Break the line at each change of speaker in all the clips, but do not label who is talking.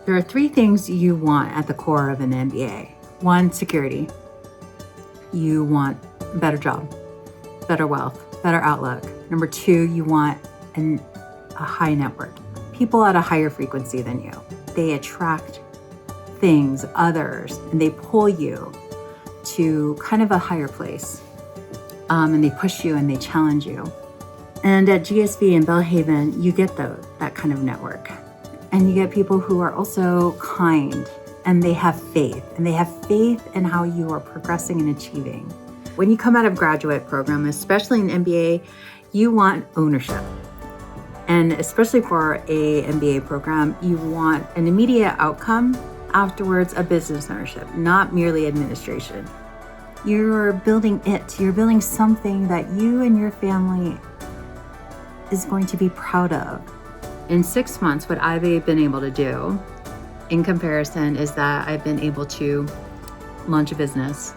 There are three things you want at the core of an MBA. One, security. You want a better job, better wealth, better outlook. Number two, you want a high network. People at a higher frequency than you. They attract things, others, and they pull you to kind of a higher place. And they push you and they challenge you. And at GSV and Belhaven, you get that kind of network. And you get people who are also kind, and they have faith. And they have faith in how you are progressing and achieving. When you come out of graduate program, especially in MBA, you want ownership. And especially for a MBA program, you want an immediate outcome, afterwards a business ownership, not merely administration. You're building you're building something that you and your family is going to be proud of. In 6 months, what I've been able to do in comparison is that I've been able to launch a business,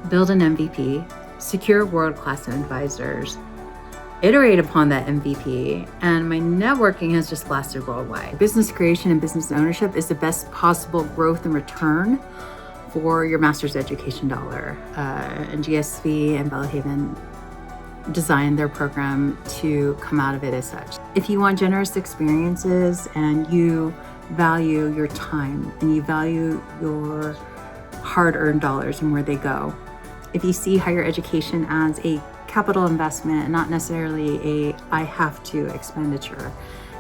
build an MVP, secure world-class advisors, iterate upon that MVP, and my networking has just lasted worldwide. Business creation and business ownership is the best possible growth and return for your master's education dollar. And GSV and Belhaven designed their program to come out of it as such. If you want generous experiences and you value your time and you value your hard-earned dollars and where they go, if you see higher education as a capital investment and not necessarily a I have to expenditure,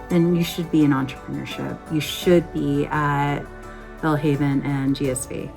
then you should be in entrepreneurship. You should be at Belhaven and GSV.